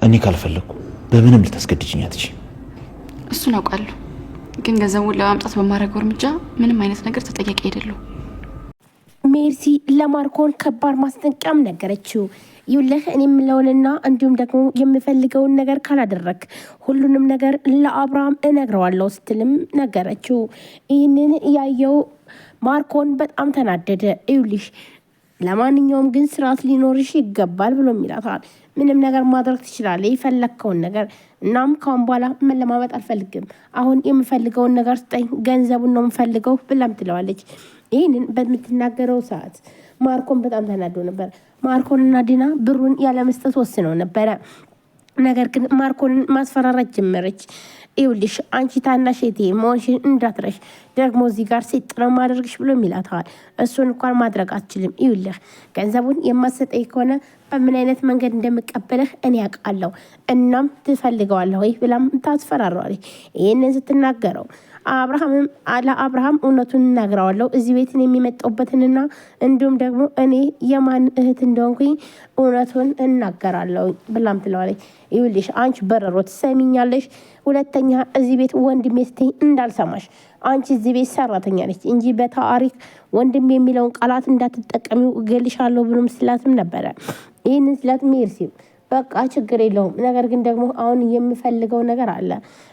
እኔ ካልፈለኩ በምንም ልታስገድጂኝ አትችይም። እሱን አውቃለሁ፣ ግን ገንዘቡን ለማምጣት በማድረገው እርምጃ ምንም አይነት ነገር ተጠያቂ አይደለሁ። ሜርሲ ለማርኮን ከባድ ማስጠንቀቂያም ነገረችው። ይኸውልህ እኔ የምለውንና እንዲሁም ደግሞ የምፈልገውን ነገር ካላደረክ ሁሉንም ነገር ለአብርሃም እነግረዋለሁ ስትልም ነገረችው። ይህንን ያየው ማርኮን በጣም ተናደደ። ይኸውልሽ ለማንኛውም ግን ስርዓት ሊኖርሽ ይገባል ብሎ ይላታል። ምንም ነገር ማድረግ ትችላለህ፣ የፈለግከውን ነገር። እናም ካሁን በኋላ መለማመጥ አልፈልግም። አሁን የምፈልገውን ነገር ስጠኝ፣ ገንዘቡን ነው የምፈልገው ብላም ትለዋለች። ይህንን በምትናገረው ሰዓት ማርኮን በጣም ተናዶ ነበር። ማርኮንና ዲና ብሩን ያለመስጠት ወስነው ነበረ። ነገር ግን ማርኮንን ማስፈራራት ጀመረች። ይኸውልሽ አንቺ ታናሽ እህቴ መሆንሽን እንዳትረሽ፣ ደግሞ እዚህ ጋር ሴት ነው ማድረግሽ ብሎ ይላታል። እሱን እንኳን ማድረግ አትችልም። ይኸውልህ ገንዘቡን የማሰጠኝ ከሆነ በምን አይነት መንገድ እንደምቀበልህ እኔ ያውቃለሁ። እናም ትፈልገዋለህ ወይ ብላም ታስፈራረዋለች። ይህንን ስትናገረው ለአብርሃም እውነቱን እናግረዋለሁ እዚህ ቤትን የሚመጣውበትንና እንዲሁም ደግሞ እኔ የማን እህት እንደሆንኩኝ እውነቱን እናገራለሁ ብላም ትለዋለች። ይኸውልሽ አንቺ በረሮ ትሰሚኛለሽ፣ ሁለተኛ እዚህ ቤት ወንድሜ ስትይ እንዳልሰማሽ። አንቺ እዚህ ቤት ሰራተኛ ነች እንጂ በታሪክ ወንድሜ የሚለውን ቃላት እንዳትጠቀሚው እገልሻለሁ ብሎም ስላትም ነበረ። ይህንን ስላት ሜርሲም በቃ ችግር የለውም፣ ነገር ግን ደግሞ አሁን የምፈልገው ነገር አለ፣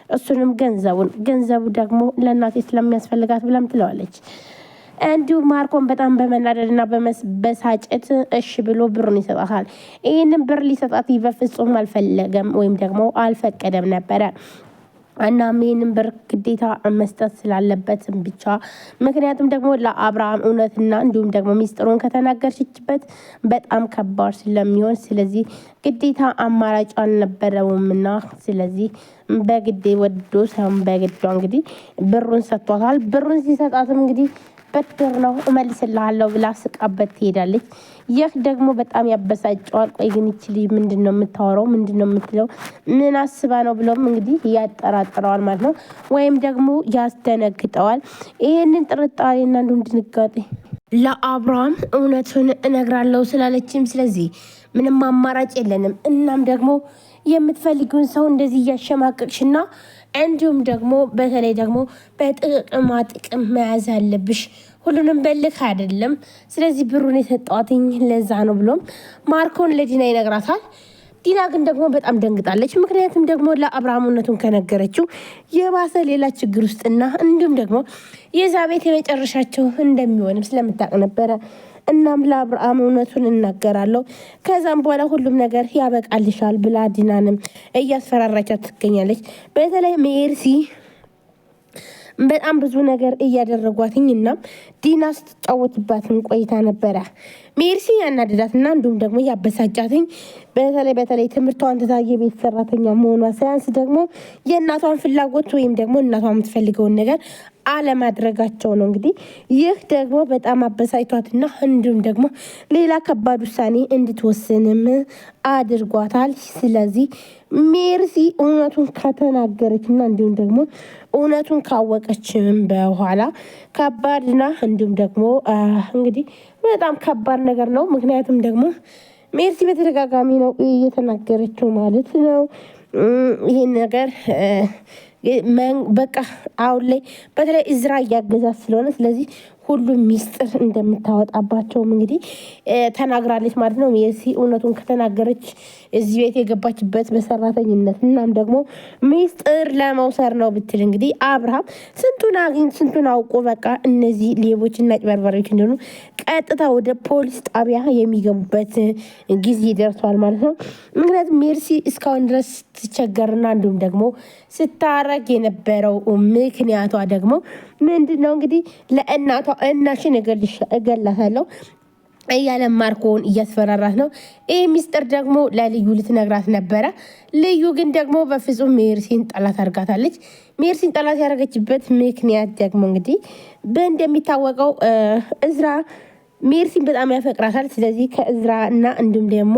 እሱንም ገንዘቡ ደግሞ ለእናቴ ስለሚያስፈልጋት ብላም ትለዋለች። እንዲሁም ማርኮን በጣም በመናደድና በመበሳጨት እሺ ብሎ ብሩን ይሰጣታል። ይህንን ብር ሊሰጣት በፍጹም አልፈለገም ወይም ደግሞ አልፈቀደም ነበረ። እናም ይህንን ብር ግዴታ መስጠት ስላለበትም ብቻ ምክንያቱም ደግሞ ለአብርሃም እውነትና እንዲሁም ደግሞ ሚስጥሩን ከተናገረችበት በጣም ከባድ ስለሚሆን ስለዚህ ግዴታ አማራጭ አልነበረውምና ስለዚህ በግዴ ወዶ ሳይሆን በግዷ እንግዲህ ብሩን ሰጥቷታል። ብሩን ሲሰጣትም እንግዲህ በድር ነው እመልስልሃለሁ ብላ ስቃበት ትሄዳለች። ይህ ደግሞ በጣም ያበሳጨዋል። ቆይ ግን ይቺ ልጅ ምንድን ነው የምታወራው? ምንድን ነው የምትለው? ምን አስባ ነው ብሎም እንግዲህ ያጠራጥረዋል ማለት ነው፣ ወይም ደግሞ ያስደነግጠዋል። ይህንን ጥርጣሬና እንዲሁም ድንጋጤ ለአብርሃም እውነቱን እነግራለሁ ስላለችም ስለዚህ ምንም አማራጭ የለንም። እናም ደግሞ የምትፈልጊውን ሰው እንደዚህ እያሸማቀቅሽና እንዲሁም ደግሞ በተለይ ደግሞ በጥቅማ ጥቅም መያዝ አለብሽ፣ ሁሉንም በልክ አይደለም። ስለዚህ ብሩን የሰጠዋትኝ ለዛ ነው ብሎም ማርኮን ለዲና ይነግራታል። ዲና ግን ደግሞ በጣም ደንግጣለች። ምክንያቱም ደግሞ ለአብርሃም እውነቱን ከነገረችው የባሰ ሌላ ችግር ውስጥና እንዲሁም ደግሞ የዛ ቤት የመጨረሻቸው እንደሚሆንም ስለምታውቅ ነበረ። እናም ለአብርሃም እውነቱን እናገራለሁ ከዛም በኋላ ሁሉም ነገር ያበቃልሻል ብላ ዲናንም እያስፈራራቻት ትገኛለች። በተለይ ሜርሲ በጣም ብዙ ነገር እያደረጓትኝ እና ዲና ስትጫወትባትን ቆይታ ነበረ። ሜርሲ ያናደዳትና እንዲሁም ደግሞ ያበሳጫትኝ በተለይ ትምህርቷን ትታ የቤት ሰራተኛ መሆኗ ሳያንስ ደግሞ የእናቷን ፍላጎት ወይም ደግሞ እናቷ የምትፈልገውን ነገር አለማድረጋቸው ነው። እንግዲህ ይህ ደግሞ በጣም አበሳጭቷትና እንዲሁም ደግሞ ሌላ ከባድ ውሳኔ እንድትወስንም አድርጓታል። ስለዚህ ሜርሲ እውነቱን ከተናገረችና እንዲሁም ደግሞ እውነቱን ካወቀችም በኋላ ከባድና እንዲሁም ደግሞ እንግዲህ በጣም ከባድ ነገር ነው። ምክንያቱም ደግሞ ሜርሲ በተደጋጋሚ ነው እየተናገረችው ማለት ነው ይሄን ነገር በቃ አሁን ላይ በተለይ እዝራ እያገዛት ስለሆነ ስለዚህ ሁሉም ሚስጥር እንደምታወጣባቸውም እንግዲህ ተናግራለች ማለት ነው። ሜርሲ እውነቱን ከተናገረች እዚህ ቤት የገባችበት በሰራተኝነት እናም ደግሞ ሚስጥር ለመውሰድ ነው ብትል እንግዲህ አብርሃም ስንቱን አውቆ በቃ እነዚህ ሌቦችና አጭበርባሪዎች እንደሆኑ ቀጥታ ወደ ፖሊስ ጣቢያ የሚገቡበት ጊዜ ደርሷል ማለት ነው። ምክንያቱም ሜርሲ እስካሁን ድረስ ስትቸገርና እንዲሁም ደግሞ ስታረግ የነበረው ምክንያቷ ደግሞ ምንድን ነው እንግዲህ ለእናቷ እናሽን እገላታለሁ እያለ ማርኮን እያስፈራራት ነው። ይህ ሚስጥር ደግሞ ለልዩ ልትነግራት ነበረ። ልዩ ግን ደግሞ በፍጹም ሜርሲን ጠላት አድርጋታለች። ሜርሲን ጠላት ያደረገችበት ምክንያት ደግሞ እንግዲህ እንደሚታወቀው እዝራ ሜርሲን በጣም ያፈቅራታል። ስለዚህ ከእዝራ እና እንዲሁም ደግሞ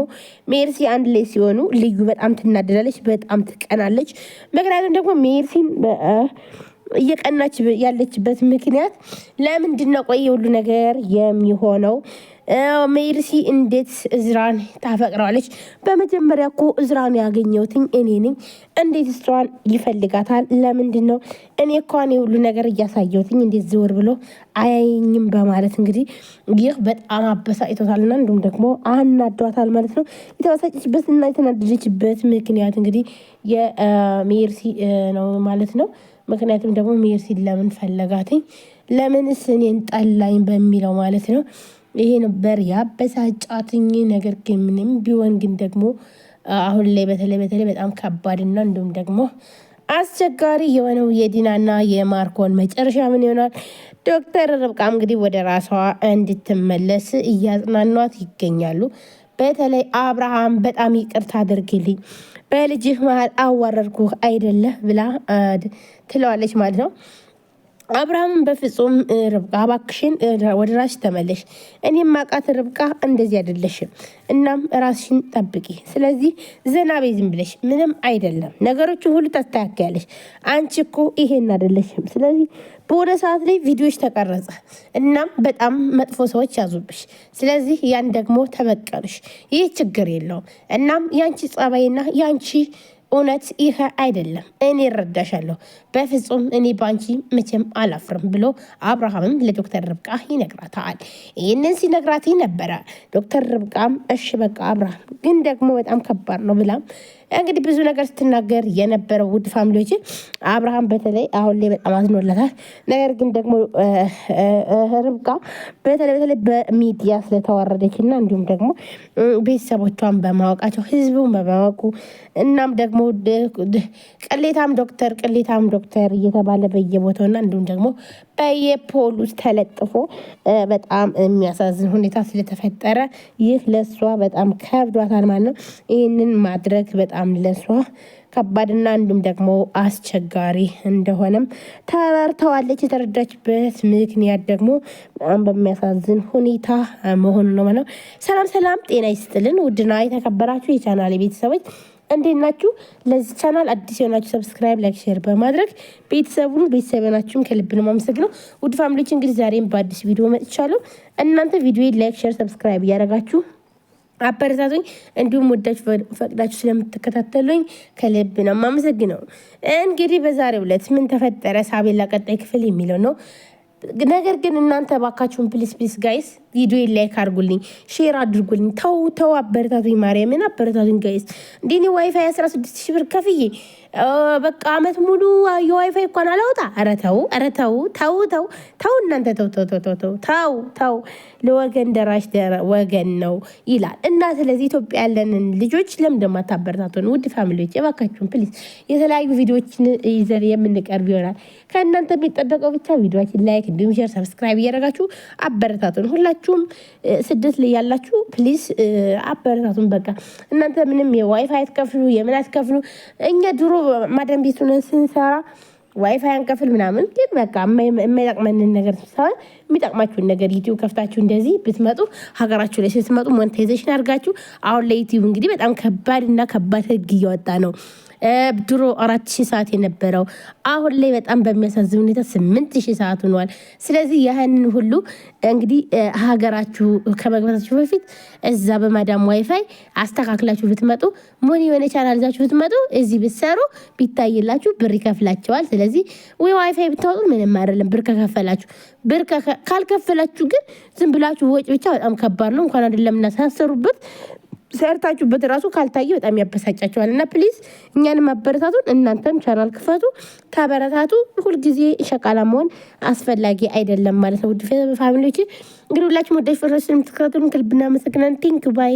ሜርሲ አንድ ላይ ሲሆኑ ልዩ በጣም ትናደዳለች፣ በጣም ትቀናለች። ምክንያቱም ደግሞ ሜርሲን እየቀናች ያለችበት ምክንያት ለምንድን ነው? ቆይ ሁሉ ነገር የሚሆነው ሜርሲ እንዴት እዝራን ታፈቅረዋለች? በመጀመሪያ እኮ እዝራን ያገኘሁትኝ እኔ ነኝ። እንዴት እሷን ይፈልጋታል? ለምንድን ነው እኔ እኳን የሁሉ ነገር እያሳየሁትኝ እንዴት ዝውር ብሎ አያየኝም? በማለት እንግዲህ ይህ በጣም አበሳጭቶታልና እንዲሁም ደግሞ አናዷታል ማለት ነው። የተበሳጨችበትና የተናደደችበት ምክንያት እንግዲህ የሜርሲ ነው ማለት ነው። ምክንያቱም ደግሞ ሜርሲን ለምን ፈለጋትኝ፣ ለምንስ እኔን ጠላኝ በሚለው ማለት ነው። ይሄ ነበር ያበሳጫትኝ። ነገር ግን ምንም ቢሆን ግን ደግሞ አሁን ላይ በተለይ በጣም ከባድና እንዲሁም ደግሞ አስቸጋሪ የሆነው የዲናና የማርኮን መጨረሻ ምን ይሆናል? ዶክተር ርብቃ እንግዲህ ወደ ራሷ እንድትመለስ እያጽናኗት ይገኛሉ። በተለይ አብርሃም በጣም ይቅርታ አድርግልኝ በልጅህ መሀል አዋረድኩህ አይደለ ብላ ትለዋለች ማለት ነው። አብርሃምን በፍጹም ርብቃ እባክሽን ወደ ራስሽ ተመለሽ፣ እኔም ማቃት ርብቃ እንደዚህ አይደለሽም፣ እናም ራስሽን ጠብቂ። ስለዚህ ዘና በይ፣ ዝም ብለሽ ምንም አይደለም፣ ነገሮችን ሁሉ ታስተካክያለሽ። አንቺ እኮ ይሄን አይደለሽም። ስለዚህ በሆነ ሰዓት ላይ ቪዲዮዎች ተቀረጸ፣ እናም በጣም መጥፎ ሰዎች ያዙብሽ። ስለዚህ ያን ደግሞ ተበቀሉሽ። ይህ ችግር የለውም። እናም ያንቺ ጸባይና ያንቺ እውነት ይህ አይደለም፣ እኔ እረዳሻለሁ፣ በፍጹም እኔ በአንቺ መቼም አላፍርም ብሎ አብርሃምም ለዶክተር ርብቃ ይነግራታል። ይህንን ሲነግራት ነበረ ዶክተር ርብቃም እሺ በቃ አብርሃም ግን ደግሞ በጣም ከባድ ነው ብላም እንግዲህ ብዙ ነገር ስትናገር የነበረው ውድ ፋሚሊዎች፣ አብርሃም በተለይ አሁን ላይ በጣም አዝኖለታል። ነገር ግን ደግሞ ርብቃ በተለይ በሚዲያ ስለተዋረደች እና እንዲሁም ደግሞ ቤተሰቦቿን በማወቃቸው ህዝቡን በማወቁ እናም ደግሞ ቅሌታም ዶክተር እየተባለ በየቦታውና እንዲሁም ደግሞ በየፖሉ ተለጥፎ በጣም የሚያሳዝን ሁኔታ ስለተፈጠረ ይህ ለሷ በጣም ከብዷታል ማለት ነው። ይህንን ማድረግ በጣም ለሷ ከባድና እንዲሁም ደግሞ አስቸጋሪ እንደሆነም ተረድተዋለች። የተረዳችበት ምክንያት ደግሞ በጣም በሚያሳዝን ሁኔታ መሆኑ ነው ማለት ነው። ሰላም ጤና ይስጥልን ውድና የተከበራችሁ የቻናል ቤተሰቦች እንዴት ናችሁ? ለዚህ ቻናል አዲስ የሆናችሁ ሰብስክራይብ፣ ላይክ፣ ሼር በማድረግ ቤተሰብ ናችሁም ከልብ ነው የማመሰግነው። ውድ ፋሚሊዎች እንግዲህ ዛሬም በአዲስ ቪዲዮ መጥቻለሁ። እናንተ ቪዲዮ ላይክ፣ ሼር፣ ሰብስክራይብ እያደረጋችሁ አበረታቱኝ። እንዲሁም ወዳችሁ ፈቅዳችሁ ስለምትከታተሉኝ ከልብ ነው የማመሰግነው። እንግዲህ በዛሬው ዕለት ምን ተፈጠረ ሳቤላ ቀጣይ ክፍል የሚለው ነው። ነገር ግን እናንተ ባካችሁን ፕሊስ ጋይስ ቪዲዮ ላይክ አድርጉልኝ፣ ሼር አድርጉልኝ። ተው አበረታቱኝ፣ ማርያምን አበረታቱኝ ጋይስ። እንዴ ዋይፋይ 16 ሺህ ብር ከፍዬ በቃ አመት ሙሉ የዋይፋይ እንኳን አላወጣ። ኧረ ተው እናንተ ተው። ለወገን ደራሽ ወገን ነው ይላል እና ስለዚህ ኢትዮጵያ ያለንን ልጆች ለምን እንደማታበረታቱን ውድ ፋሚሊዎች እባካችሁን ፕሊዝ የተለያዩ ቪዲዮዎችን ይዘን የምንቀርብ ይሆናል። ከእናንተ የሚጠበቀው ብቻ ቪዲዮችን ላይክ እንዲሁም ሼር ሰብስክራይብ እያደረጋችሁ አበረታቱን። ሁላችሁም ስደት ላይ ያላችሁ ፕሊዝ አበረታቱን። በቃ እናንተ ምንም የዋይፋይ አትከፍሉ፣ የምን አትከፍሉ። እኛ ድሮ ማዳም ቤት ሆነን ስንሰራ ዋይፋይ አንከፍል ምናምን፣ ግን በቃ የማይጠቅመንን ነገር ሳይሆን የሚጠቅማችሁን ነገር ዩቲዩብ ከፍታችሁ እንደዚህ ብትመጡ ሀገራችሁ ላይ ስትመጡ ሞኔታይዜሽን አድርጋችሁ። አሁን ላይ ዩቲዩብ እንግዲህ በጣም ከባድ ህግ እያወጣ ነው። ድሮ 4000 ሰዓት የነበረው አሁን ላይ በጣም በሚያሳዝን ሁኔታ 8000 ሰዓት ሆኗል። ስለዚህ ያህንን ሁሉ እንግዲህ ሀገራችሁ ከመግባታችሁ በፊት እዛ በማዳም ዋይፋይ አስተካክላችሁ ብትመጡ ሞኒ የሆነ ቻናል ይዛችሁ ብትመጡ እዚህ ብትሰሩ ቢታይላችሁ ብር ይከፍላቸዋል። ስለዚህ ወይ ዋይፋይ ብታወጡ ምንም አይደለም፣ ብር ከከፈላችሁ። ብር ካልከፈላችሁ ግን ዝም ብላችሁ ወጪ ብቻ በጣም ከባድ ነው። እንኳን አይደለም እናሳሰሩበት ሰርታችሁበት ራሱ ካልታየ በጣም ያበሳጫቸዋል። እና ፕሊዝ እኛንም አበረታቱን። እናንተም ቻናል ክፈቱ፣ ተበረታቱ። ሁልጊዜ ሸቃላ መሆን አስፈላጊ አይደለም ማለት ነው። ውድ ፋሚሊዎች እንግዲህ ሁላችሁም ወዳጅ ፈረስ የምትከታተሉን ከልብ እናመሰግናለን። ቲንክ ባይ